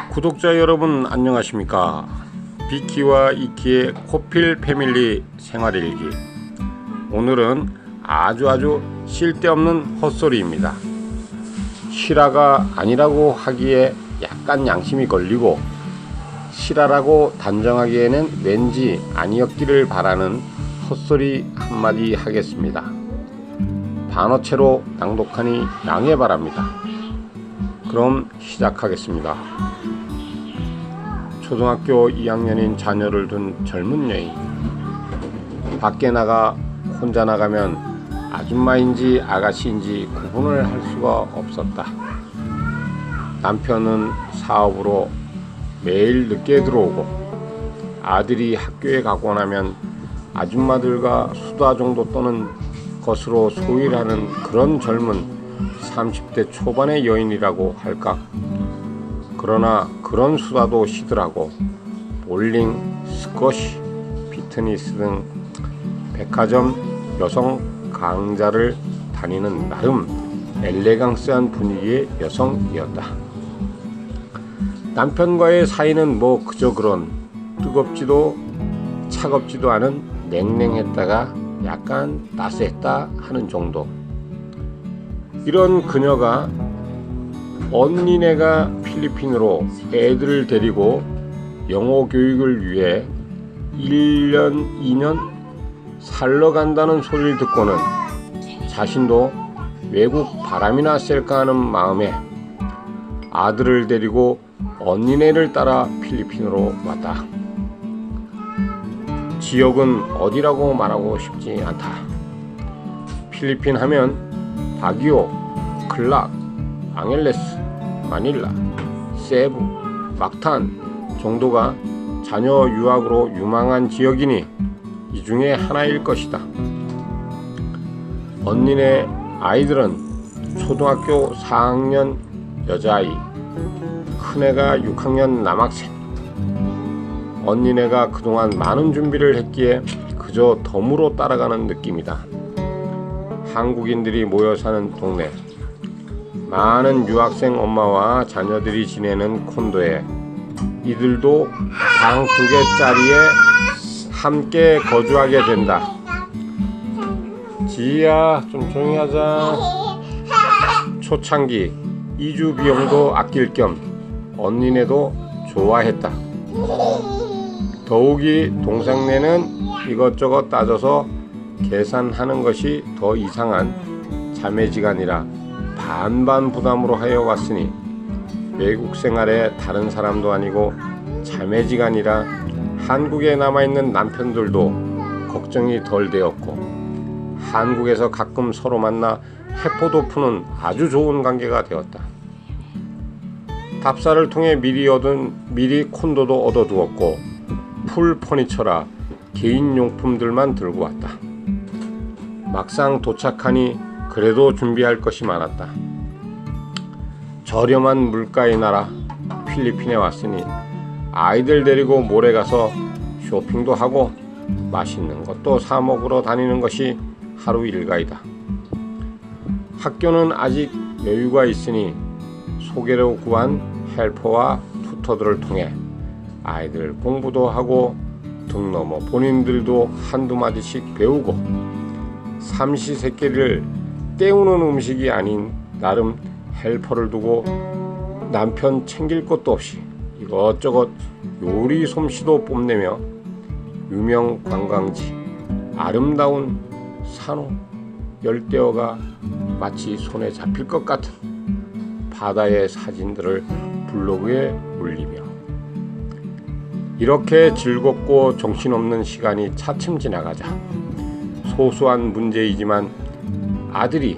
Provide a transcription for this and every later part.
구독자 여러분 안녕하십니까. 비키와 이키의 코필 패밀리 생활일기. 오늘은 아주 쓸데없는 헛소리입니다. 실화가 아니라고 하기에 약간 양심이 걸리고 실화라고 단정하기에는 왠지 아니었기를 바라는 헛소리 한마디 하겠습니다. 반어체로 낭독하니 양해 바랍니다. 그럼 시작하겠습니다. 초등학교 2학년인 자녀를 둔 젊은 여인. 밖에 나가 혼자 나가면 아줌마인지 아가씨인지 구분을 할 수가 없었다. 남편은 사업으로 매일 늦게 들어오고 아들이 학교에 가고 나면 아줌마들과 수다 정도 떠는 것으로 소위를 하는 그런 젊은 30대 초반의 여인이라고 할까? 그러나 그런 수다도 시들하고 볼링, 스쿼시, 피트니스 등 백화점 여성 강좌를 다니는 나름 엘레강스한 분위기의 여성이었다. 남편과의 사이는 뭐 그저 그런 뜨겁지도 차갑지도 않은 냉랭했다가 약간 따스했다 하는 정도. 이런 그녀가 언니네가 필리핀으로 애들을 데리고 영어 교육을 위해 1년, 2년 살러 간다는 소리를 듣고는 자신도 외국 바람이나 쐴까 하는 마음에 아들을 데리고 언니네를 따라 필리핀으로 왔다. 지역은 어디라고 말하고 싶지 않다. 필리핀 하면 바기오, 클락, 앙헬레스, 마닐라, 세부, 막탄 정도가 자녀 유학으로 유망한 지역이니 이 중에 하나일 것이다. 언니네 아이들은 초등학교 4학년 여자아이, 큰애가 6학년 남학생. 언니네가 그동안 많은 준비를 했기에 그저 덤으로 따라가는 느낌이다. 한국인들이 모여 사는 동네, 많은 유학생 엄마와 자녀들이 지내는 콘도에 이들도 방 2개짜리에 함께 거주하게 된다. 지희야, 좀 조용히 하자. 초창기 이주 비용도 아낄 겸 언니네도 좋아했다. 더욱이 동생네는 이것저것 따져서 계산하는 것이 더 이상한 자매지간이라 반반 부담으로 하여 왔으니 외국 생활에 다른 사람도 아니고 자매지간이라 한국에 남아있는 남편들도 걱정이 덜 되었고 한국에서 가끔 서로 만나 해포도 푸는 아주 좋은 관계가 되었다. 답사를 통해 미리 콘도도 얻어두었고 풀 퍼니처라 개인 용품들만 들고 왔다. 막상 도착하니 그래도 준비할 것이 많았다. 저렴한 물가의 나라 필리핀에 왔으니 아이들 데리고 모레 가서 쇼핑도 하고 맛있는 것도 사 먹으러 다니는 것이 하루 일과이다. 학교는 아직 여유가 있으니 소개로 구한 헬퍼와 튜터들을 통해 아이들 공부도 하고 등 넘어 본인들도 한두 마디씩 배우고 삼시세끼를 때우는 음식이 아닌 나름 헬퍼를 두고 남편 챙길 것도 없이 이것저것 요리 솜씨도 뽐내며 유명 관광지, 아름다운 산호, 열대어가 마치 손에 잡힐 것 같은 바다의 사진들을 블로그에 올리며 이렇게 즐겁고 정신없는 시간이 차츰 지나가자 소소한 문제이지만 아들이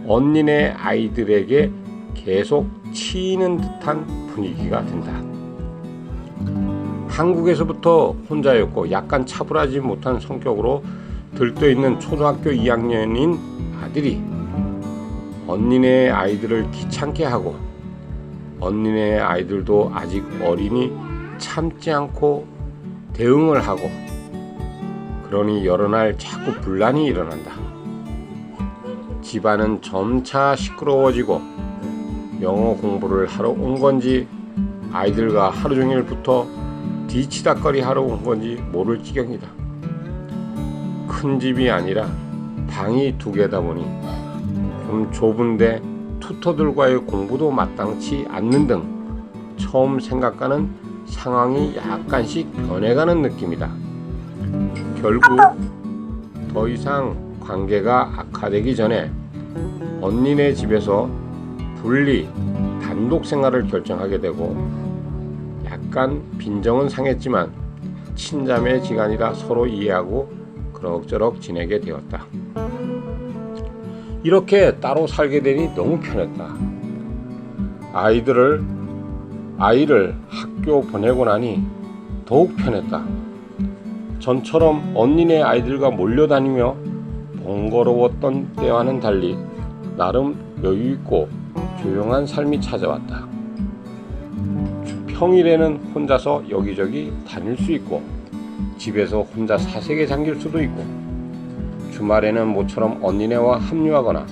언니네 아이들에게 계속 치이는 듯한 분위기가 든다. 한국에서부터 혼자였고 약간 차분하지 못한 성격으로 들떠있는 초등학교 2학년인 아들이 언니네 아이들을 귀찮게 하고 언니네 아이들도 아직 어리니 참지 않고 대응을 하고 그러니 여러 날 자꾸 분란이 일어난다. 집안은 점차 시끄러워지고 영어 공부를 하러 온 건지 아이들과 하루 종일 붙어 뒤치다거리 하러 온 건지 모를 지경이다. 큰 집이 아니라 방이 2개다 보니 좀 좁은데 튜터들과의 공부도 마땅치 않는 등 처음 생각과는 상황이 약간씩 변해가는 느낌이다. 결국 더 이상 관계가 악화되기 전에 언니네 집에서 분리, 단독 생활을 결정하게 되고 약간 빈정은 상했지만 친자매 지간이라 서로 이해하고 그럭저럭 지내게 되었다. 이렇게 따로 살게 되니 너무 편했다. 아이를 학교 보내고 나니 더욱 편했다. 전처럼 언니네 아이들과 몰려다니며 번거로웠던 때와는 달리 나름 여유있고 조용한 삶이 찾아왔다. 평일에는 혼자서 여기저기 다닐 수 있고 집에서 혼자 사색에 잠길 수도 있고 주말에는 모처럼 언니네와 합류하거나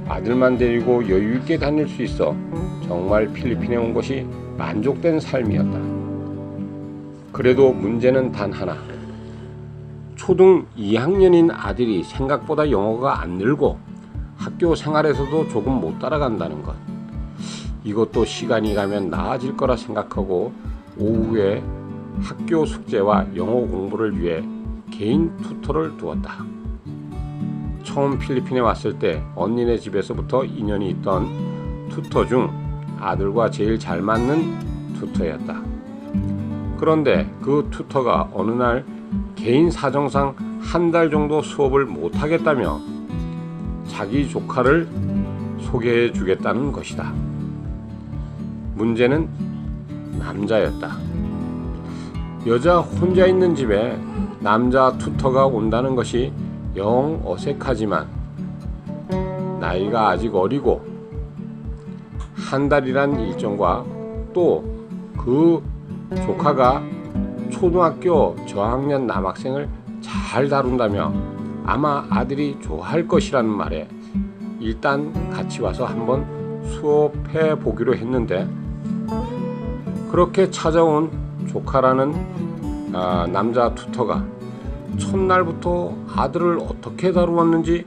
아들만 데리고 여유있게 다닐 수 있어 정말 필리핀에 온 것이 만족된 삶이었다. 그래도 문제는 단 하나. 초등 2학년인 아들이 생각보다 영어가 안 늘고 학교 생활에서도 조금 못 따라간다는 것. 이것도 시간이 가면 나아질 거라 생각하고 오후에 학교 숙제와 영어 공부를 위해 개인 튜터를 두었다. 처음 필리핀에 왔을 때 언니네 집에서부터 인연이 있던 튜터 중 아들과 제일 잘 맞는 튜터였다. 그런데 그 튜터가 어느 날 개인 사정상 1달 정도 수업을 못하겠다며 자기 조카를 소개해 주겠다는 것이다. 문제는 남자였다. 여자 혼자 있는 집에 남자 튜터가 온다는 것이 영 어색하지만 나이가 아직 어리고 1달이란 일정과 또 그 조카가 초등학교 저학년 남학생을 잘 다룬다며 아마 아들이 좋아할 것이라는 말에 일단 같이 와서 한번 수업해 보기로 했는데 그렇게 찾아온 조카라는 남자 튜터가 첫날부터 아들을 어떻게 다루었는지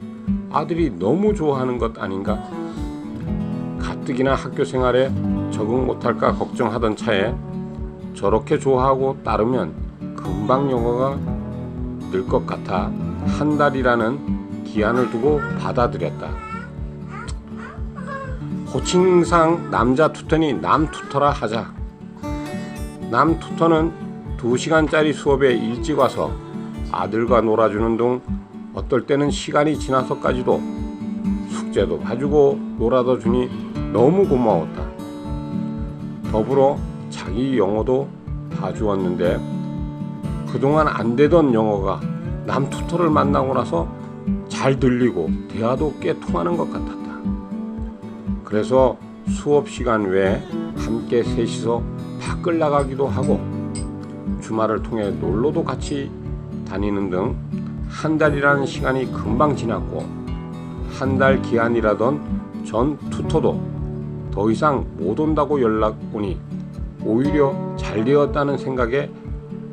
아들이 너무 좋아하는 것 아닌가? 가뜩이나 학교 생활에 적응 못할까 걱정하던 차에 저렇게 좋아하고 따르면 금방 영어가 늘 것 같아 1달이라는 기한을 두고 받아들였다. 호칭상 남자 튜터니 남 튜터라 하자. 남 튜터는 2시간짜리 수업에 일찍 와서 아들과 놀아주는 등 어떨 때는 시간이 지나서까지도 숙제도 봐주고 놀아도 주니 너무 고마웠다. 더불어 자기 영어도 봐주었는데 그동안 안 되던 영어가 남 튜터를 만나고 나서 잘 들리고 대화도 꽤 통하는 것 같았다. 그래서 수업 시간 외에 함께 셋이서 밖을 나가기도 하고 주말을 통해 놀러도 같이 다니는 등 1달이라는 시간이 금방 지났고 1달 기한이라던 전 튜터도 더 이상 못 온다고 연락 오니 오히려 잘 되었다는 생각에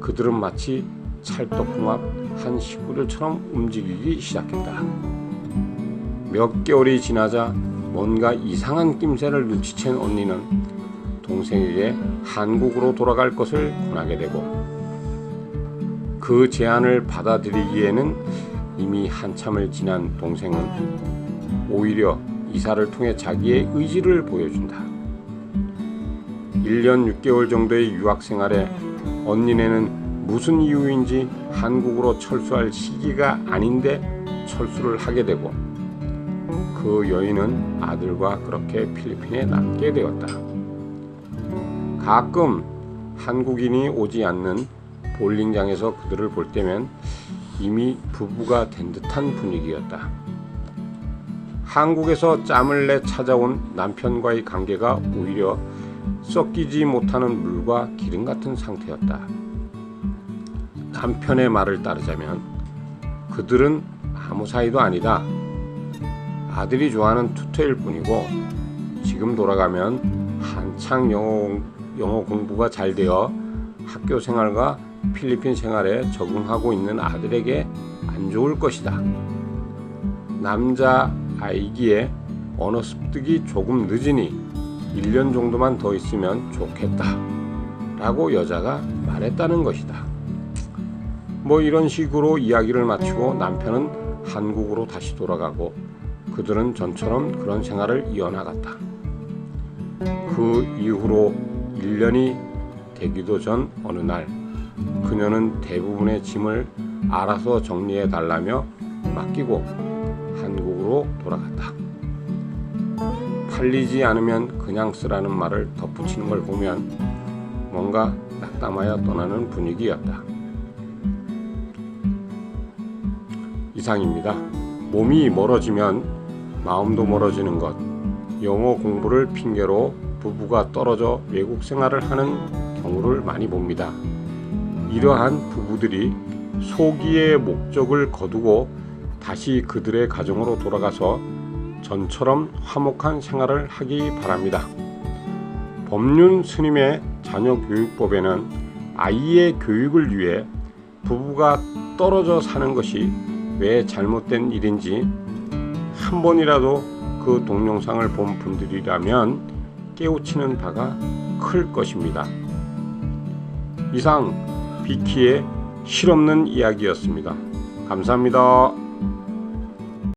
그들은 마치 찰떡궁합 한 식구들처럼 움직이기 시작했다. 몇 개월이 지나자 뭔가 이상한 낌새를 눈치챈 언니는 동생에게 한국으로 돌아갈 것을 권하게 되고 그 제안을 받아들이기에는 이미 한참을 지난 동생은 오히려 이사를 통해 자기의 의지를 보여준다. 1년 6개월 정도의 유학 생활에 언니네는 무슨 이유인지 한국으로 철수할 시기가 아닌데 철수를 하게 되고 그 여인은 아들과 그렇게 필리핀에 남게 되었다. 가끔 한국인이 오지 않는 볼링장에서 그들을 볼 때면 이미 부부가 된 듯한 분위기였다. 한국에서 짬을 내 찾아온 남편과의 관계가 오히려 섞이지 못하는 물과 기름 같은 상태였다. 남편의 말을 따르자면 그들은 아무 사이도 아니다. 아들이 좋아하는 튜터일 뿐이고 지금 돌아가면 한창 영어 영어 공부가 잘 되어 학교 생활과 필리핀 생활에 적응하고 있는 아들에게 안 좋을 것이다. 남자 아이기에 언어 습득이 조금 늦으니 1년 정도만 더 있으면 좋겠다 라고 여자가 말했다는 것이다. 뭐 이런 식으로 이야기를 마치고 남편은 한국으로 다시 돌아가고 그들은 전처럼 그런 생활을 이어나갔다. 그 이후로 1년이 되기도 전 어느 날 그녀는 대부분의 짐을 알아서 정리해 달라며 맡기고 한국으로 돌아갔다. 팔리지 않으면 그냥 쓰라는 말을 덧붙이는 걸 보면 뭔가 낙담하여 떠나는 분위기였다. 이상입니다. 몸이 멀어지면 마음도 멀어지는 것. 영어 공부를 핑계로 부부가 떨어져 외국 생활을 하는 경우를 많이 봅니다. 이러한 부부들이 소기의 목적을 거두고 다시 그들의 가정으로 돌아가서 전처럼 화목한 생활을 하기 바랍니다. 법륜 스님의 자녀교육법에는 아이의 교육을 위해 부부가 떨어져 사는 것이 왜 잘못된 일인지 한 번이라도 그 동영상을 본 분들이라면 깨우치는 바가 클 것입니다. 이상 비키의 실없는 이야기였습니다. 감사합니다.